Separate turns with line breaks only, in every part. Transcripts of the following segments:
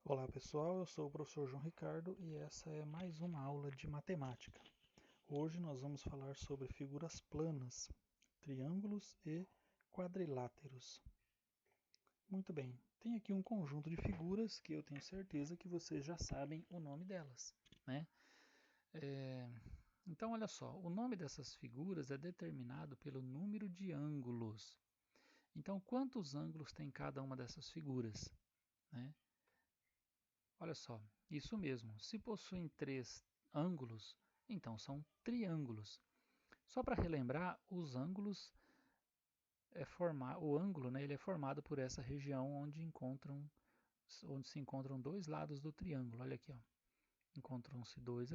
Olá pessoal, eu sou o professor João Ricardo e essa é mais uma aula de matemática. Hoje nós vamos falar sobre figuras planas, triângulos e quadriláteros. Muito bem, tem aqui um conjunto de figuras que eu tenho certeza que vocês já sabem o nome delas, né? Então olha só, o nome dessas figuras é determinado pelo número de ângulos. Então quantos ângulos tem cada uma dessas figuras, né? Olha só, isso mesmo. Se possuem três ângulos, então são triângulos. Só para relembrar, os ângulos o ângulo, né, ele é formado por essa região onde se encontram dois lados do triângulo. Olha aqui, ó. Encontram-se dois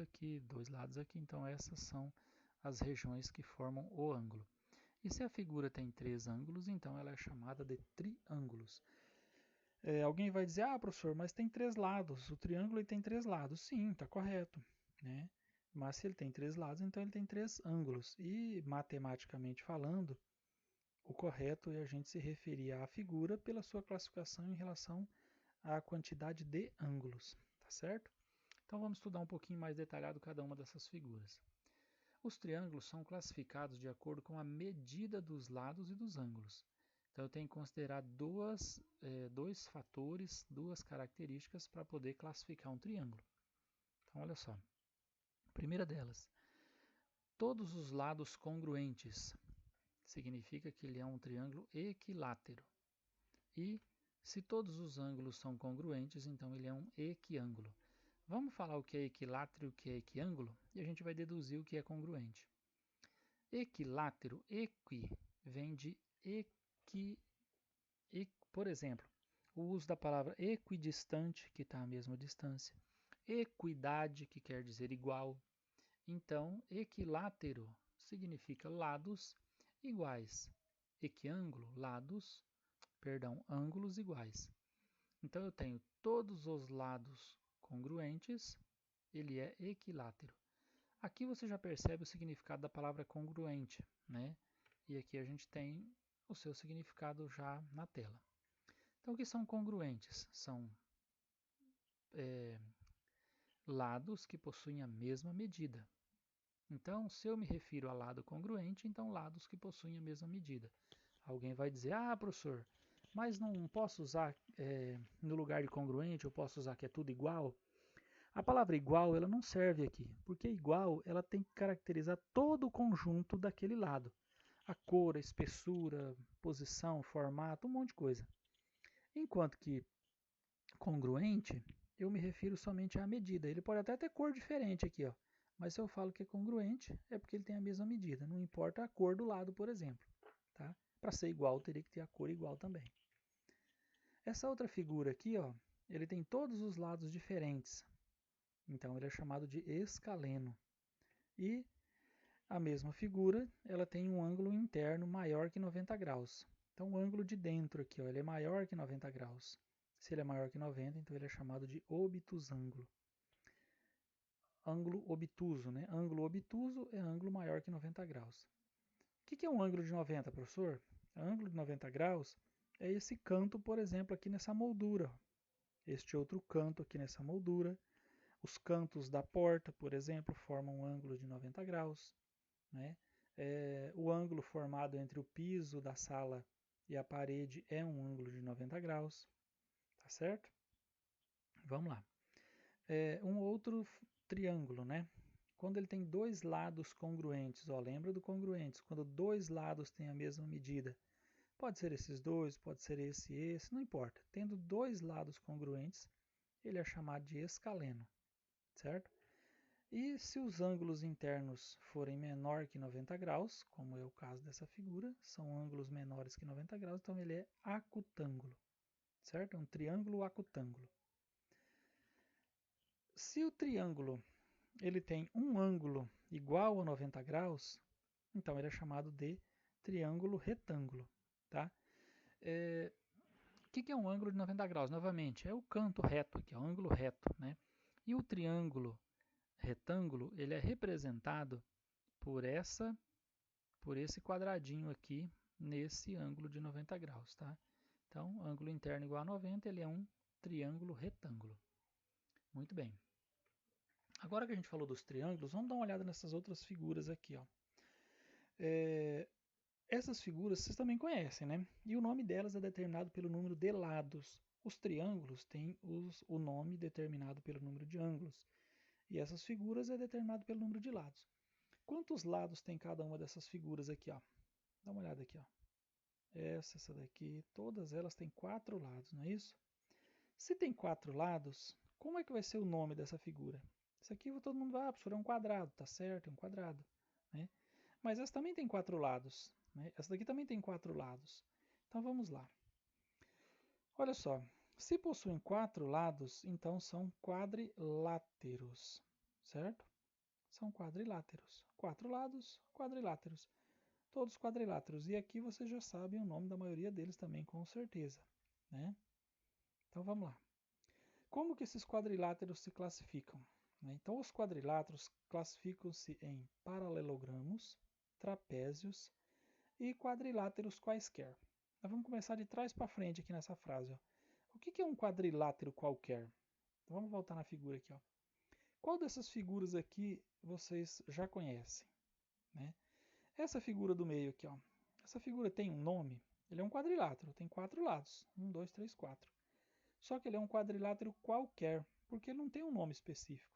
lados aqui. Então essas são as regiões que formam o ângulo. E se a figura tem três ângulos, então ela é chamada de triângulos. Alguém vai dizer, professor, mas tem três lados, o triângulo ele tem três lados. Sim, está correto, né? Mas se ele tem três lados, então ele tem três ângulos. E matematicamente falando, o correto é a gente se referir à figura pela sua classificação em relação à quantidade de ângulos, tá certo? Então vamos estudar um pouquinho mais detalhado cada uma dessas figuras. Os triângulos são classificados de acordo com a medida dos lados e dos ângulos. Então eu tenho que considerar dois fatores, duas características para poder classificar um triângulo. Então olha só, a primeira delas, todos os lados congruentes, significa que ele é um triângulo equilátero. E se todos os ângulos são congruentes, então ele é um equiângulo. Vamos falar o que é equilátero e o que é equiângulo e a gente vai deduzir o que é congruente. Equilátero, vem de por exemplo, o uso da palavra equidistante, que está à mesma distância, equidade, que quer dizer igual. Então, equilátero significa lados iguais. Equiângulo, ângulos iguais. Então, eu tenho todos os lados congruentes, ele é equilátero. Aqui você já percebe o significado da palavra congruente, né? E aqui a gente tem o seu significado já na tela. Então, o que são congruentes? São lados que possuem a mesma medida. Então, se eu me refiro a lado congruente, então lados que possuem a mesma medida. Alguém vai dizer, professor, mas não posso usar no lugar de congruente, eu posso usar que é tudo igual? A palavra igual, ela não serve aqui, porque igual, ela tem que caracterizar todo o conjunto daquele lado. A cor, a espessura, posição, formato, um monte de coisa. Enquanto que congruente, eu me refiro somente à medida. Ele pode até ter cor diferente aqui, ó. Mas se eu falo que é congruente, é porque ele tem a mesma medida. Não importa a cor do lado, por exemplo. Tá? Para ser igual, teria que ter a cor igual também. Essa outra figura aqui, ó, ele tem todos os lados diferentes. Então, ele é chamado de escaleno. E a mesma figura, ela tem um ângulo interno maior que 90 graus. Então, o ângulo de dentro aqui, ó, ele é maior que 90 graus. Se ele é maior que 90, então ele é chamado de obtusângulo. Ângulo obtuso, né? Ângulo obtuso é ângulo maior que 90 graus. O que é um ângulo de 90, professor? Ângulo de 90 graus é esse canto, por exemplo, aqui nessa moldura. Este outro canto aqui nessa moldura. Os cantos da porta, por exemplo, formam um ângulo de 90 graus. Né? O ângulo formado entre o piso da sala e a parede é um ângulo de 90 graus. Tá certo? Vamos lá. Um outro triângulo, né? Quando ele tem dois lados congruentes, ó, lembra do congruentes? Quando dois lados têm a mesma medida. Pode ser esses dois, pode ser esse, não importa. Tendo dois lados congruentes, ele é chamado de escaleno, certo? E se os ângulos internos forem menor que 90 graus, como é o caso dessa figura, são ângulos menores que 90 graus, então ele é acutângulo, certo? É um triângulo acutângulo. Se o triângulo ele tem um ângulo igual a 90 graus, então ele é chamado de triângulo retângulo. Tá? O que é um ângulo de 90 graus? Novamente, é o canto reto aqui, é o ângulo reto. Né? E o triângulo retângulo ele é representado por esse quadradinho aqui nesse ângulo de 90 graus. Tá? Então, ângulo interno igual a 90, ele é um triângulo retângulo. Muito bem. Agora que a gente falou dos triângulos, vamos dar uma olhada nessas outras figuras aqui, ó. Essas figuras vocês também conhecem, né? E o nome delas é determinado pelo número de lados. Os triângulos têm o nome determinado pelo número de ângulos. E essas figuras é determinado pelo número de lados. Quantos lados tem cada uma dessas figuras aqui, ó? Dá uma olhada aqui, ó. Essa daqui, todas elas têm 4 lados, não é isso? Se tem 4 lados, como é que vai ser o nome dessa figura? Isso aqui todo mundo vai, professor, é um quadrado, tá certo, é um quadrado, né? Mas essa também tem 4 lados, né? Essa daqui também tem 4 lados. Então vamos lá. Olha só, se possuem 4 lados, então são quadriláteros, certo? São quadriláteros. 4 lados, quadriláteros. Todos quadriláteros. E aqui vocês já sabem o nome da maioria deles também, com certeza, né? Então vamos lá. Como que esses quadriláteros se classificam? Então, os quadriláteros classificam-se em paralelogramos, trapézios e quadriláteros quaisquer. Nós vamos começar de trás para frente aqui nessa frase. Ó. O que é um quadrilátero qualquer? Então, vamos voltar na figura aqui. Ó. Qual dessas figuras aqui vocês já conhecem? Né? Essa figura do meio aqui, ó. Essa figura tem um nome? Ele é um quadrilátero, tem 4 lados. 1, 2, 3, 4. Só que ele é um quadrilátero qualquer, porque ele não tem um nome específico.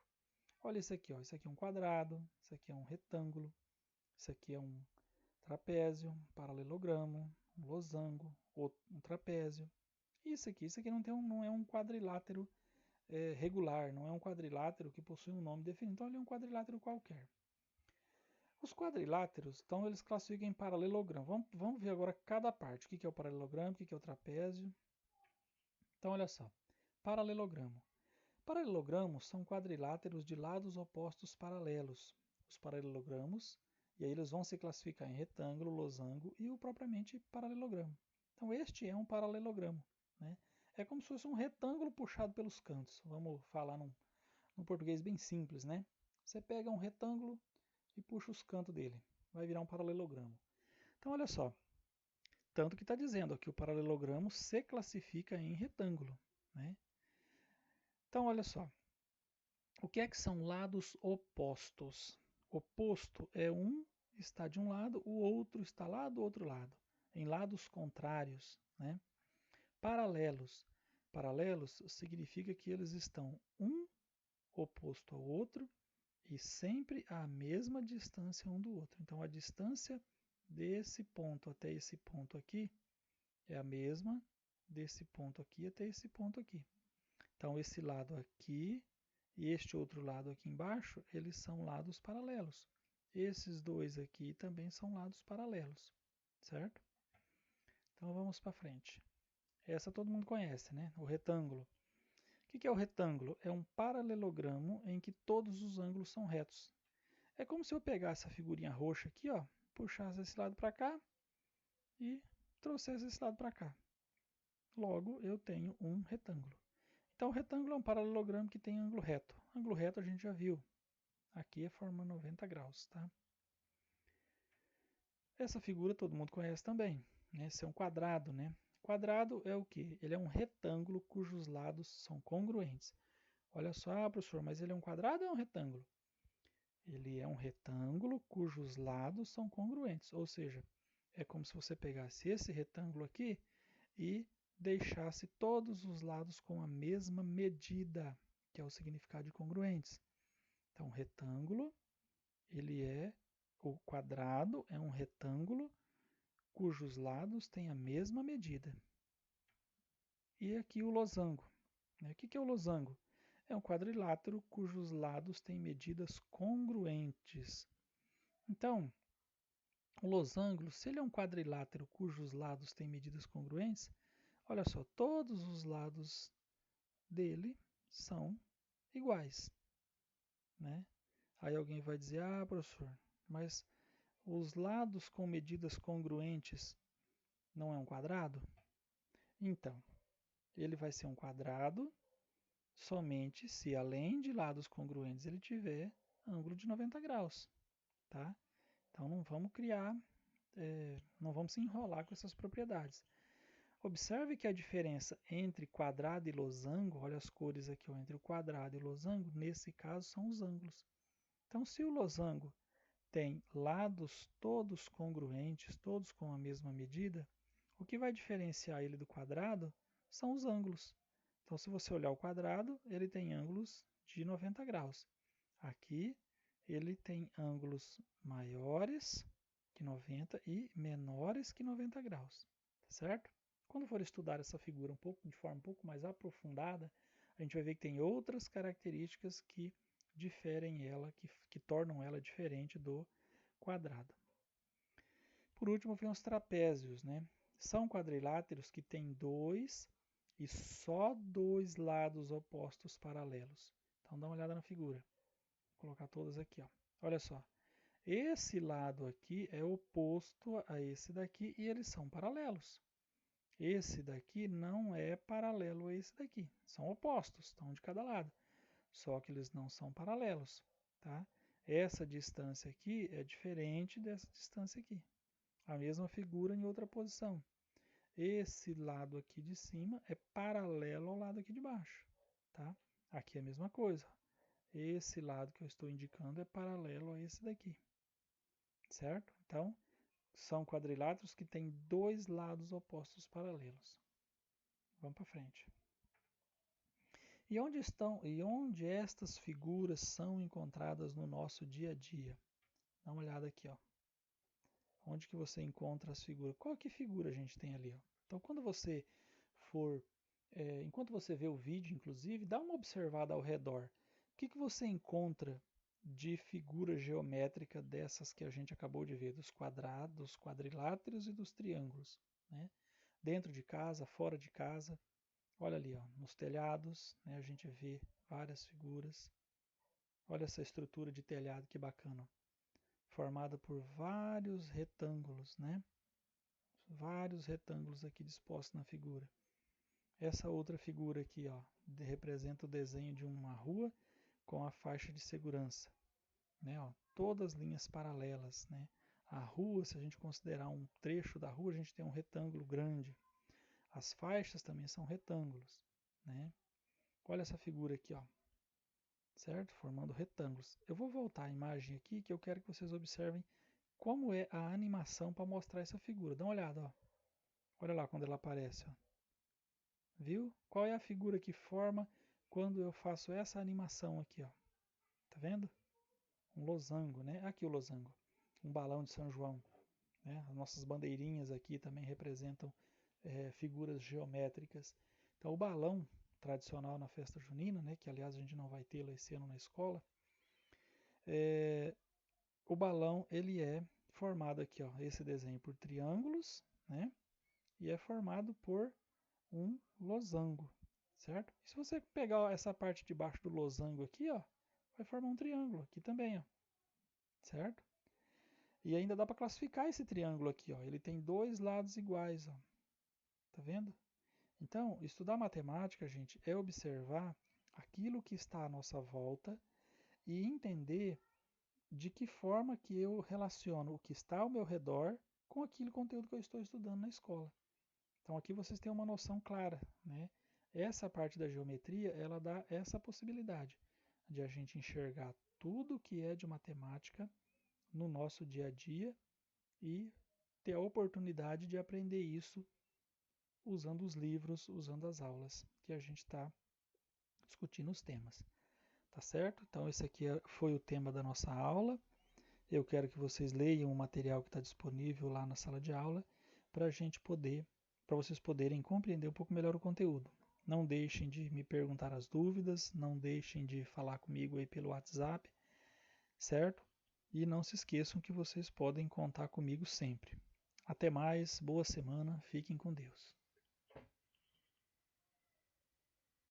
Olha esse aqui, ó. Esse aqui é um quadrado, esse aqui é um retângulo, esse aqui é um trapézio, um paralelogramo, um losango, um trapézio. Isso aqui não é um quadrilátero regular, não é um quadrilátero que possui um nome definido. Então ele é um quadrilátero qualquer. Os quadriláteros, então, eles classificam em paralelogramo. Vamos ver agora cada parte. O que é o paralelogramo, o que é o trapézio. Então, olha só. Paralelogramo. Paralelogramos são quadriláteros de lados opostos paralelos. Os paralelogramos, e aí eles vão se classificar em retângulo, losango e o propriamente paralelogramo. Então, este é um paralelogramo. Né? É como se fosse um retângulo puxado pelos cantos. Vamos falar num português bem simples, né? Você pega um retângulo e puxa os cantos dele. Vai virar um paralelogramo. Então, olha só. Tanto que está dizendo que o paralelogramo se classifica em retângulo. Né? Então, olha só. O que é que são lados opostos? Oposto é um está de um lado, o outro está lá do outro lado. Em lados contrários. Né? Paralelos. Paralelos significa que eles estão um oposto ao outro e sempre à mesma distância um do outro. Então, a distância desse ponto até esse ponto aqui é a mesma desse ponto aqui até esse ponto aqui. Então, esse lado aqui e este outro lado aqui embaixo, eles são lados paralelos. Esses dois aqui também são lados paralelos, certo? Então, vamos para frente. Essa todo mundo conhece, né? O retângulo. O que é o retângulo? É um paralelogramo em que todos os ângulos são retos. É como se eu pegasse a figurinha roxa aqui, ó, puxasse esse lado para cá e trouxesse esse lado para cá. Logo, eu tenho um retângulo. Então, o retângulo é um paralelogramo que tem ângulo reto. Ângulo reto a gente já viu. Aqui é forma 90 graus, tá? Essa figura todo mundo conhece também. Né? Esse é um quadrado, né? Quadrado é o quê? Ele é um retângulo cujos lados são congruentes. Olha só, professor, mas ele é um quadrado ou é um retângulo? Ele é um retângulo cujos lados são congruentes, ou seja, é como se você pegasse esse retângulo aqui e deixasse todos os lados com a mesma medida, que é o significado de congruentes. Então, retângulo, o quadrado é um retângulo cujos lados têm a mesma medida. E aqui o losango. O que é o losango? É um quadrilátero cujos lados têm medidas congruentes. Então, o losango, se ele é um quadrilátero cujos lados têm medidas congruentes, olha só, todos os lados dele são iguais. Né? Aí alguém vai dizer, ah, professor, mas os lados com medidas congruentes não é um quadrado? Então, ele vai ser um quadrado somente se, além de lados congruentes, ele tiver ângulo de 90 graus. Tá? Então, não vamos criar, não vamos se enrolar com essas propriedades. Observe que a diferença entre quadrado e losango, olha as cores aqui, ó, entre o quadrado e o losango, nesse caso são os ângulos. Então, se o losango tem lados todos congruentes, todos com a mesma medida, o que vai diferenciar ele do quadrado são os ângulos. Então, se você olhar o quadrado, ele tem ângulos de 90 graus. Aqui, ele tem ângulos maiores que 90 e menores que 90 graus, certo? Quando for estudar essa figura de forma um pouco mais aprofundada, a gente vai ver que tem outras características que diferem ela, que tornam ela diferente do quadrado. Por último, vem os trapézios, né? São quadriláteros que têm dois e só dois lados opostos paralelos. Então dá uma olhada na figura. Vou colocar todas aqui, ó. Olha só. Esse lado aqui é oposto a esse daqui e eles são paralelos. Esse daqui não é paralelo a esse daqui. São opostos, estão de cada lado. Só que eles não são paralelos, tá? Essa distância aqui é diferente dessa distância aqui. A mesma figura em outra posição. Esse lado aqui de cima é paralelo ao lado aqui de baixo, tá? Aqui é a mesma coisa. Esse lado que eu estou indicando é paralelo a esse daqui, certo? Então, são quadriláteros que têm dois lados opostos paralelos. Vamos para frente. E onde estas figuras são encontradas no nosso dia a dia? Dá uma olhada aqui, ó. Onde que você encontra as figuras? Qual que figura a gente tem ali, ó? Então, quando você for, enquanto você vê o vídeo, inclusive, dá uma observada ao redor. O que que você encontra de figura geométrica dessas que a gente acabou de ver, dos quadrados, dos quadriláteros e dos triângulos, né? Dentro de casa, fora de casa. Olha ali, ó, nos telhados, né, a gente vê várias figuras. Olha essa estrutura de telhado, que bacana. Formada por vários retângulos, né? Vários retângulos aqui dispostos na figura. Essa outra figura aqui, ó, representa o desenho de uma rua com a faixa de segurança, né? Ó, todas linhas paralelas, né? A rua, se a gente considerar um trecho da rua, a gente tem um retângulo grande. As faixas também são retângulos, né? Olha essa figura aqui, ó, certo? Formando retângulos. Eu vou voltar a imagem aqui que eu quero que vocês observem como é a animação para mostrar essa figura. Dá uma olhada, ó. Olha lá quando ela aparece, ó. Viu? Qual é a figura que forma quando eu faço essa animação aqui, ó? Tá vendo? Um losango, né? Aqui o losango. Um balão de São João, né? As nossas bandeirinhas aqui também representam figuras geométricas. Então o balão tradicional na festa junina, né? Que aliás a gente não vai tê-lo esse ano na escola. O balão ele é formado aqui, ó, esse desenho por triângulos, né? E é formado por um losango, certo? E se você pegar essa parte de baixo do losango aqui, ó, vai formar um triângulo aqui também, ó, certo? E ainda dá para classificar esse triângulo aqui, ó. Ele tem dois lados iguais, ó. Tá vendo? Então, estudar matemática, gente, é observar aquilo que está à nossa volta e entender de que forma que eu relaciono o que está ao meu redor com aquele conteúdo que eu estou estudando na escola. Então aqui vocês têm uma noção clara, né? Essa parte da geometria, ela dá essa possibilidade de a gente enxergar tudo que é de matemática no nosso dia a dia e ter a oportunidade de aprender isso usando os livros, usando as aulas que a gente está discutindo os temas. Tá certo? Então esse aqui foi o tema da nossa aula. Eu quero que vocês leiam o material que está disponível lá na sala de aula para vocês poderem compreender um pouco melhor o conteúdo. Não deixem de me perguntar as dúvidas, não deixem de falar comigo aí pelo WhatsApp, certo? E não se esqueçam que vocês podem contar comigo sempre. Até mais, boa semana, fiquem com Deus.